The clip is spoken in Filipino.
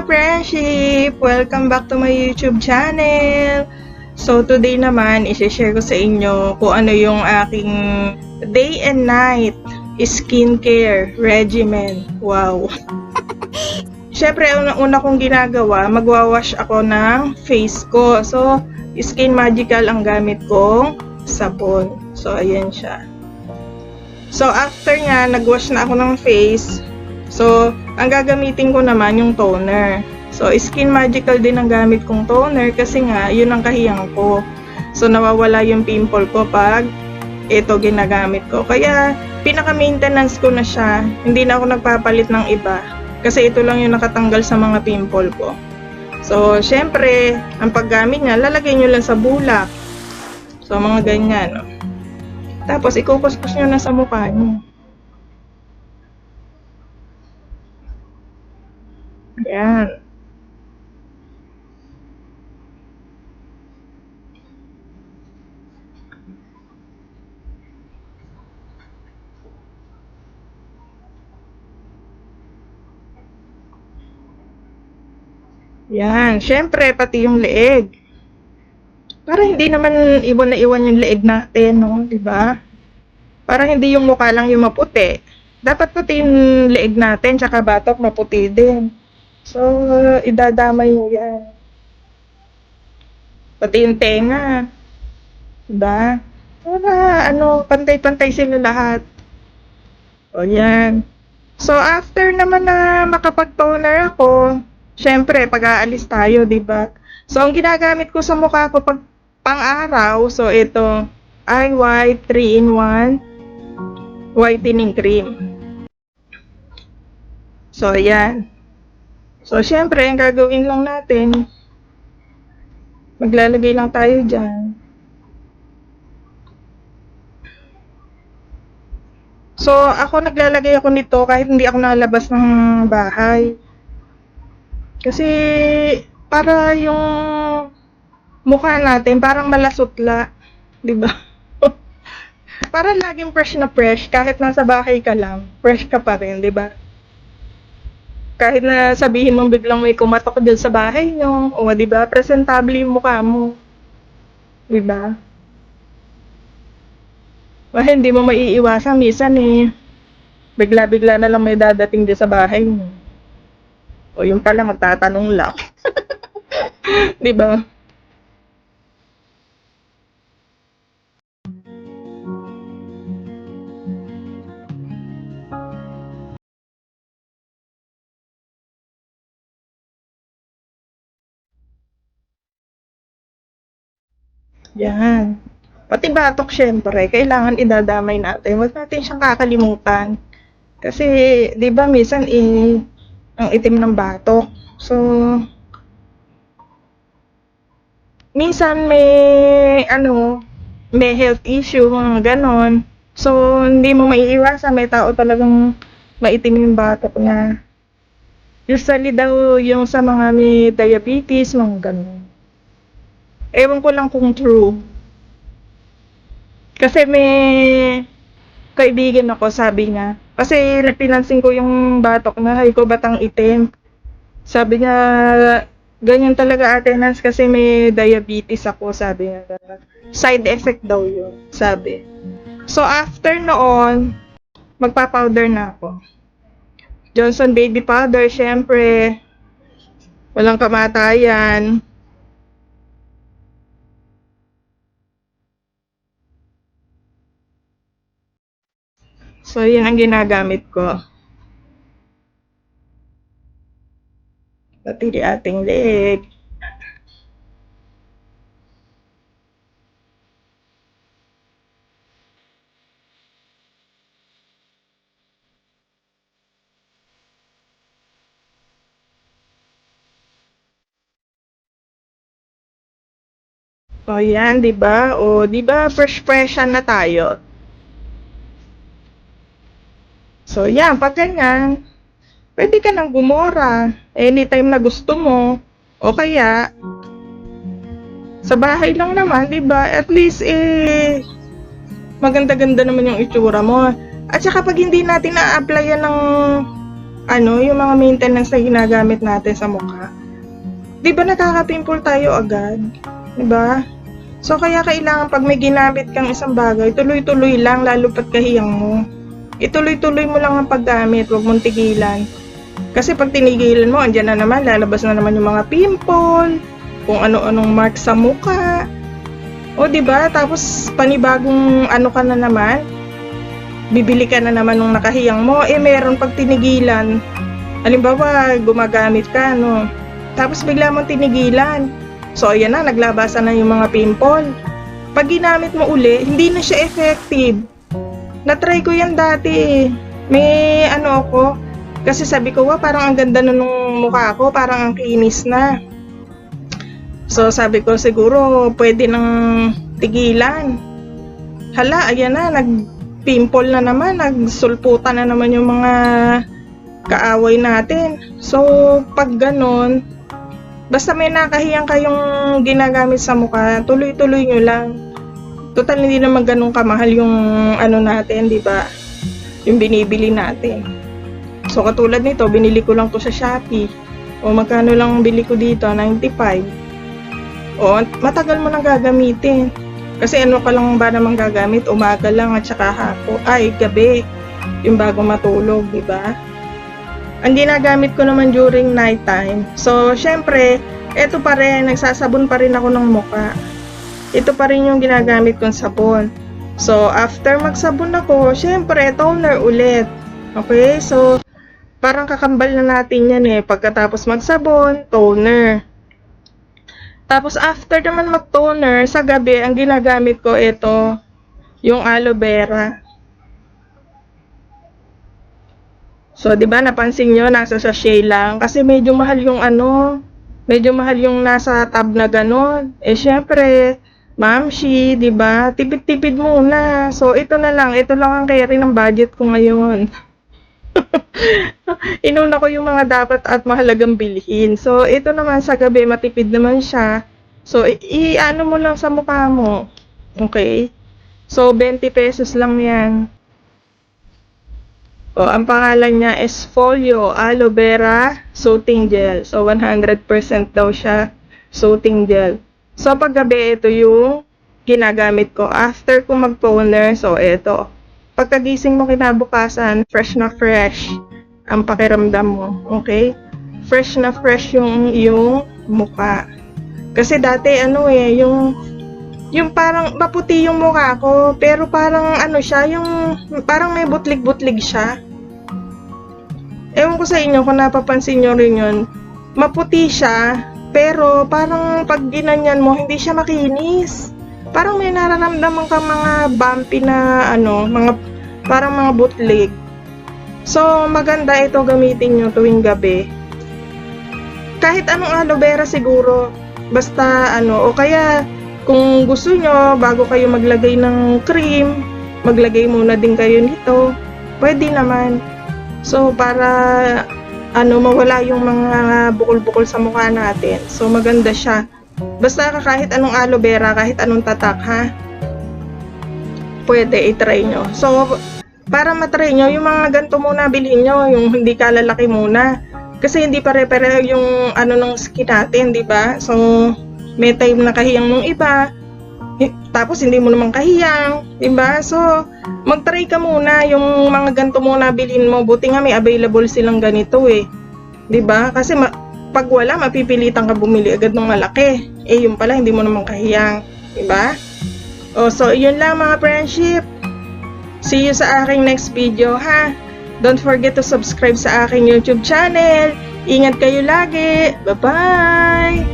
ka-friendship! Welcome back to my YouTube channel! So, today naman, isi-share ko sa inyo kung ano yung aking day and night skincare regimen. Wow! Siyempre, una kong ginagawa, magwawash ako ng face ko. So, Skin Magical ang gamit kong sabon. So, ayan siya. So, after nga, nagwash na ako ng face. So, ang gagamitin ko naman yung toner. So, Skin Magical din ang gamit kong toner kasi nga, yun ang kahiyang ko. So, nawawala yung pimple ko pag ito ginagamit ko. Kaya, pinaka-maintenance ko na siya. Hindi na ako nagpapalit ng iba. Kasi ito lang yung nakatanggal sa mga pimple ko. So, syempre, ang paggamit niya, lalagay nyo lang sa bulak. So, mga ganyan. No? Tapos, ikukuskus nyo na sa mukha nyo. Ayan. Yan. Siyempre, pati yung leeg. Para hindi naman iwan na iwan yung leeg natin, no? Diba? Para hindi yung mukha lang yung maputi. Dapat pati yung leeg natin, tsaka batok maputi din. So, idadamay mo yan. Pati yung tenga. Diba? Para, pantay-pantay sila lahat. O, yan. So, after naman na makapag-toner ako, syempre, pag-aalis tayo, diba? So, ang ginagamit ko sa mukha ko pag pang-araw, so ito, Eye White 3-in-1 Whitening Cream. So, ayan. So, syempre, ang gagawin lang natin, maglalagay lang tayo dyan. So, ako naglalagay ako nito kahit hindi ako nalabas ng bahay. Kasi, para yung mukha natin, parang malasutla. Diba? Para laging fresh na fresh, kahit nasa bahay ka lang, fresh ka pa rin, diba? Kahit na sabihin mong biglang may kumatok dyan sa bahay nyo, o diba, presentable yung mukha mo. Diba? Hindi mo maiiwasan, minsan bigla-bigla na lang may dadating din sa bahay mo. O yung pala, magtatanong lang. Diba? Yan. Pati batok, syempre, kailangan idadamay natin. Huwag natin siyang kakalimutan. Kasi, di ba, minsan, ang itim ng batok. So, minsan may health issue, mga ganon. So, hindi mo maiiwasan, may tao talagang maitim yung batok niya. Usually daw, yung sa mga may diabetes, mga ganon. Ewan ko lang kung true. Kasi may kaibigan ako, sabi niya. Kasi pinansin ko yung batok na, hay ko batang itim. Sabi niya, ganyan talaga attendance kasi may diabetes ako, sabi niya. Side effect daw yun, sabi. So after noon, magpa-powder na ako. Johnson Baby Powder, syempre. Walang kamatayan. So, yun ang ginagamit ko. Pati di ating leeg. O, yan, di ba? O, di ba, fresh-freshan na tayo. So, yan, pag ganyan, pwede ka nang gumora anytime na gusto mo. O kaya, sa bahay lang naman, di ba? At least, maganda-ganda naman yung itsura mo. At saka pag hindi natin na-applyan ng yung mga maintenance na ginagamit natin sa mukha. Di ba nakaka-pimple tayo agad? Di ba? So, kaya kailangan pag may ginamit kang isang bagay, tuloy-tuloy lang, lalo pat kahiyang mo. Ituloy-tuloy mo lang ang paggamit, huwag mong tigilan. Kasi pag tinigilan mo, andyan na naman, lalabas na naman yung mga pimple, kung ano-anong mark sa mukha. O, di ba? Tapos, panibagong ka na naman, bibili ka na naman nung nakahiyang mo, meron pag tinigilan. Halimbawa, gumagamit ka, no? Tapos bigla mong tinigilan. So, ayan na, naglabasan na yung mga pimple. Pag ginamit mo uli, hindi na siya effective. Na-try ko yan dati eh. May ako, kasi sabi ko, parang ang ganda na nung mukha ko, parang ang kinis na. So, sabi ko, siguro, pwede nang tigilan. Hala, ayan na, nag-pimple na naman, nagsulputan na naman yung mga kaaway natin. So, pag ganon, basta may nakahiyang kayong ginagamit sa mukha, tuloy-tuloy nyo lang. Total, hindi naman ganun kamahal yung natin, di ba? Yung binibili natin. So, katulad nito, binili ko lang to sa Shopee. O, magkano lang bili ko dito? 95. O, matagal mo nang gagamitin. Kasi ka lang ba namang gagamit? Umaga lang at saka gabi. Yung bago matulog, di ba? Ang ginagamit ko naman during night time. So, syempre, eto pa rin, nagsasabon pa rin ako ng mukha. Ito pa rin yung ginagamit kong sabon. So, after magsabon ako, syempre, toner ulit. Okay? So, parang kakambal na natin yan eh. Pagkatapos magsabon, toner. Tapos, after naman mag-toner, sa gabi, ang ginagamit ko ito, yung aloe vera. So, di ba napansin nyo, nasa sachet lang. Kasi medyo mahal yung medyo mahal yung nasa tab na ganon. Syempre, mamshi, di ba? Tipid-tipid muna. So, ito lang ang carry ng budget ko ngayon. Inuna ko yung mga dapat at mahalagang bilhin. So, ito naman sa gabi, matipid naman siya. So, i-ano mo lang sa mukha mo. Okay? So, 20 pesos lang yan. O, ang pangalan niya is Folio Aloe Vera Soothing Gel. So, 100% daw siya soothing gel. So, paggabi, ito yung ginagamit ko. After ko mag-toner, so, ito. Pagkagising mo kinabukasan, fresh na fresh ang pakiramdam mo. Okay? Fresh na fresh yung mukha. Kasi dati, yung parang maputi yung mukha ko, pero parang siya, yung parang may butlig-butlig siya. Ewan ko sa inyo kung napapansin nyo rin yun. Maputi siya, pero parang pag ginanyan mo, hindi siya makinis. Parang may nararamdaman ka mga bumpy na parang mga butlig. So, maganda ito gamitin nyo tuwing gabi. Kahit anong aloe vera siguro, basta o kaya kung gusto nyo, bago kayo maglagay ng cream, maglagay muna din kayo nito. Pwede naman. So, para mawala yung mga bukol-bukol sa mukha natin. So, maganda siya. Basta kahit anong aloe vera, kahit anong tatak, ha? Pwede, i-try nyo. So, para matry nyo, yung mga ganito muna bilhin nyo, yung hindi kalalaki muna. Kasi hindi pare-pare yung ng skin natin, di ba? So, may time na kahiyang nung iba, tapos hindi mo naman kahiyang, diba? So, mag-try ka muna, yung mga ganito muna bilhin mo. Buti nga may available silang ganito eh. Diba? Kasi pag wala, mapipilitan ka bumili agad ng malaki. Yung pala, hindi mo naman kahiyang. Diba? So, yun lang mga friendship. See you sa aking next video, ha? Don't forget to subscribe sa aking YouTube channel. Ingat kayo lagi. Bye-bye!